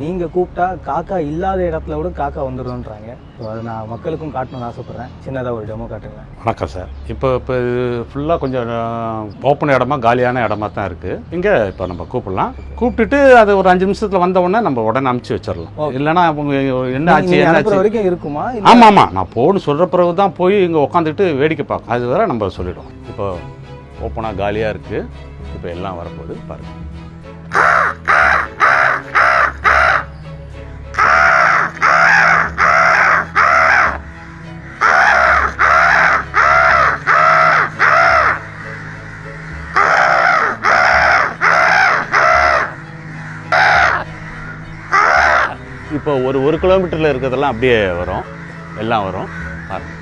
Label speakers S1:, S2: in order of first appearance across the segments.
S1: நீங்க கூப்பிட்டா காக்கா இல்லாத இடத்துல கூட காக்கா வந்துடும்ன்றாங்க. அதை நான் மக்களுக்கும் காட்டணும்னு ஆசைப்படுறேன். சின்னதாக ஒரு டெமோ காட்டுங்க.
S2: வணக்கம் சார். இப்போ இது ஃபுல்லாக கொஞ்சம் ஓப்பன் இடமா காலியான இடமா தான் இருக்குது. இங்கே இப்போ நம்ம கூப்பிடலாம். கூப்பிட்டுட்டு அது ஒரு 5 நிமிஷத்தில் வந்த உடனே நம்ம உடனே அமுச்சு வச்சிடலாம். இல்லைன்னா என்ன ஆச்சு என்ன
S1: வரைக்கும் இருக்குமா?
S2: ஆமாம் ஆமாம், நான் போன்னு சொல்கிற பிறகு தான் போய் இங்கே உட்காந்துட்டு வேடிக்கை பார்க்க. அது வரை நம்ம சொல்லிவிடுவோம். இப்போ ஓப்பனாக காலியாக இருக்குது. இப்போ எல்லாம் வரப்போகுது பாருங்கள். இப்போ ஒரு கிலோமீட்டரில் இருக்கிறதெல்லாம் அப்படியே வரும், எல்லாம் வரும் பாருங்க.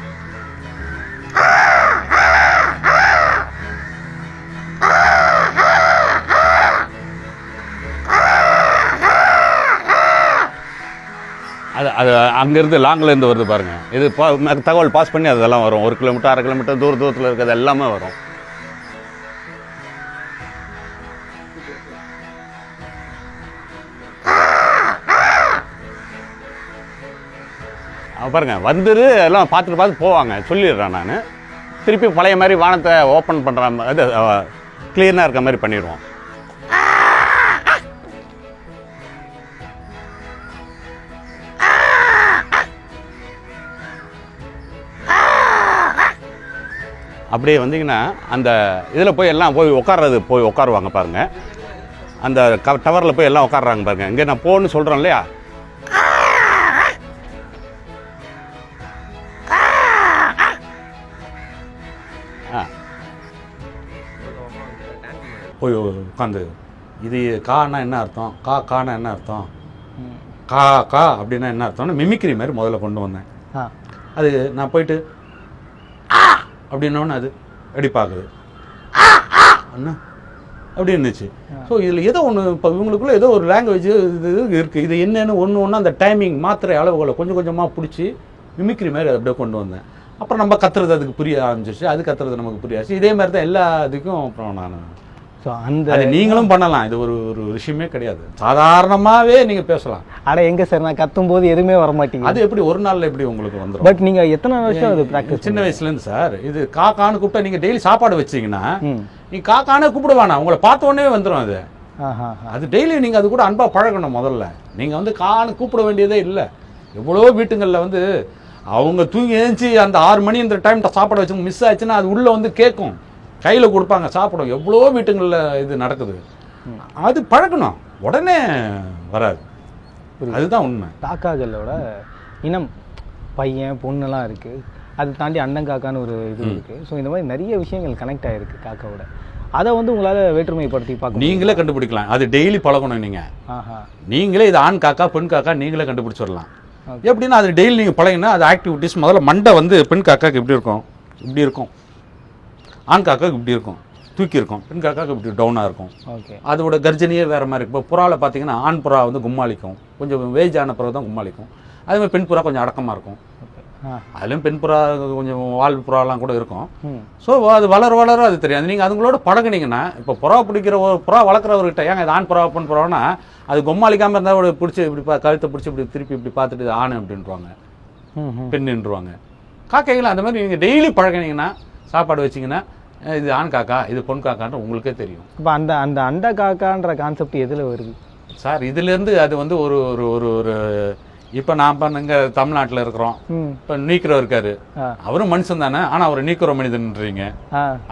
S2: அது அங்கேருந்து லாங்கிலேருந்து வருது பாருங்கள். இது தகவல் பாஸ் பண்ணி அதெல்லாம் வரும். 1 கிலோமீட்டர் 1/2 கிலோமீட்டர் தூரத்தில் இருக்கிறது எல்லாமே வரும். பாருங்க வந்துரு எல்லாம் பார்த்துட்டு போவாங்க. சொல்லிடுறேன் நான். திருப்பி பழைய மாதிரி வானத்தை ஓப்பன் பண்ணுற அது கிளியராக இருக்க மாதிரி பண்ணிடுவோம். அப்படியே வந்தீங்கன்னா அந்த இதில் போய் எல்லாம் போய் உட்காருவாங்க பாருங்கள். அந்த டவரில் போய் எல்லாம் உட்காடுறாங்க பாருங்கள். இங்கே நான் போன்னு சொல்கிறேன் இல்லையா, போய் உட்காந்து இது கானா என்ன அர்த்தம், கானா என்ன அர்த்தம், கா அப்படின்னா என்ன அர்த்தம்னு மிமிக்ரி மாதிரி முதல்ல கொண்டு வந்தேன். அது நான் போயிட்டு அப்படின்னோன்னு அது அப்படி பார்க்குது அண்ணா அப்படி இருந்துச்சு. ஸோ இதில் ஏதோ ஒன்று இப்போ இவங்களுக்குள்ள ஏதோ ஒரு லாங்குவேஜ் இது இருக்குது. இது என்னென்னு ஒன்று அந்த டைமிங் மாத்திரை அளவுகளை கொஞ்சம் கொஞ்சமாக பிடிச்சி மிமிக்ரி மாதிரி அதை அப்படியே கொண்டு வந்தேன். அப்புறம் நம்ம கத்துறது அதுக்கு புரிய ஆரம்பிச்சிச்சு, அது கத்துறது நமக்கு புரியாச்சு. இதே மாதிரி தான் எல்லா இதுக்கும் அப்புறம் நான் ஸோ அது நீங்களும் பண்ணலாம். இது ஒரு விஷயமே கிடையாது. சாதாரணமாகவே நீங்கள் பேசலாம்.
S1: ஆனால் எங்கே சார் நான் கத்தும் போது எதுவுமே வர மாட்டேங்குது.
S2: அது எப்படி ஒரு நாளில் எப்படி உங்களுக்கு வந்துடும்?
S1: பட் நீங்கள் எத்தனை வருஷம் அது ப்ராக்டிஸ்?
S2: சின்ன வயசுலேருந்து சார். இது காக்கான்னு கூப்பிட்டா நீங்கள் டெய்லி சாப்பாடு வச்சிங்கன்னா நீங்கள் காக்கானே கூப்பிடுவானா, உங்களை பார்த்த உடனே வந்துடும். அது டெய்லி நீங்கள் அது கூட அன்பாக பழகணும். முதல்ல நீங்கள் வந்து கான்னு கூப்பிட வேண்டியதே இல்லை. எவ்வளோ வீட்டுங்களில் வந்து அவங்க தூங்கி எழுந்துச்சி அந்த 6 மணி இந்த டைம் சாப்பாடு வச்சு மிஸ் ஆச்சுன்னா அது உள்ளே வந்து கேட்கும், கையில் கொடுப்பாங்க சாப்பிடும். எவ்வளோ வீட்டுங்களில் இது நடக்குது. அது பழக்கணும், உடனே வராது. அதுதான் உண்மை.
S1: காக்காக்களோட இனம் பையன் பொண்ணுலாம் இருக்குது. அதை தாண்டி அண்டங்காக்கான்னு ஒரு இது இருக்குது. ஸோ இந்த மாதிரி நிறைய விஷயங்கள் கனெக்ட் ஆகிருக்கு காக்காவோட. அதை வந்து உங்களால் வேற்றுமைப்படுத்தி பார்க்க
S2: நீங்களே கண்டுபிடிக்கலாம். அது டெய்லி பழகணும். நீங்களே இது ஆண் காக்கா பெண் காக்கா நீங்களே கண்டுபிடிச்சிடலாம். எப்படின்னா அது டெய்லி நீங்கள் பழகினா அது ஆக்டிவிட்டிஸ். முதல்ல மண்டை வந்து பெண் காக்காக்கு இப்படி இருக்கும், இப்படி இருக்கும். ஆண் காக்காக்கு இப்படி இருக்கும், தூக்கி இருக்கும். பெண் காக்காக்கு இப்படி டவுனாக இருக்கும். அதோட கர்ஜனையே வேறு மாதிரி இருக்கும். இப்போ புறாவில் பார்த்தீங்கன்னா ஆண் புறா வந்து கும்மாளிக்கும், கொஞ்சம் வேஜ் ஆன புறா தான் கும்மாளிக்கும். அதேமாதிரி பெண் புறா கொஞ்சம் அடக்கமாக இருக்கும். அதுலேயும் பெண் புறா கொஞ்சம் வால் புறாலாம் கூட இருக்கும். ஸோ அது வளர அது தெரியாது. நீங்கள் அதுங்களோட பழகினீங்கன்னா, இப்போ புறா பிடிக்கிற ஒரு புறா வளர்க்குறவர்கிட்ட ஏங்க இது ஆண் புறா பெண் புறான்னா அது கொம்மாளிக்காமல் இருந்தால் ஒரு பிடிச்சி இப்படி கழுத்தை பிடிச்சி இப்படி திருப்பி இப்படி பார்த்துட்டு இது ஆண் அப்படின்றாங்க, பெண்ணுன்றுவாங்க. காக்கைகளை அந்த மாதிரி நீங்கள் டெய்லி பழகினீங்கன்னா, சாப்பாடு வச்சிங்கன்னா இது ஆண் காக்கா இது பொன் காக்கான்ற உங்களுக்கே தெரியும்.
S1: இப்போ அந்த அண்ட காக்கான்ற கான்செப்ட் எதில் வருது
S2: சார்? இதுலேருந்து அது வந்து ஒரு ஒரு ஒரு இப்போ நான் இங்கே தமிழ்நாட்டில் இருக்கிறோம். இப்போ நீக்கிறோ இருக்காரு, அவரும் மனுஷன் தானே, ஆனால் அவர் நீக்கிறோ மனிதன்றீங்க.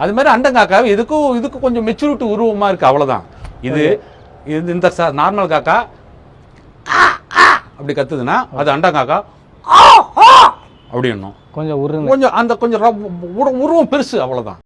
S2: அது மாதிரி அண்டங்காக்காவை இதுக்கும் கொஞ்சம் மெச்சூரிட்டி உருவமாக இருக்குது, அவ்வளோதான். இது இந்த நார்மல் காக்கா அப்படி கத்துதுன்னா அது அண்டங்காக்கா அப்படின்னும்.
S1: கொஞ்சம் அந்த
S2: கொஞ்சம் உருவம் பெருசு, அவ்வளோதான்.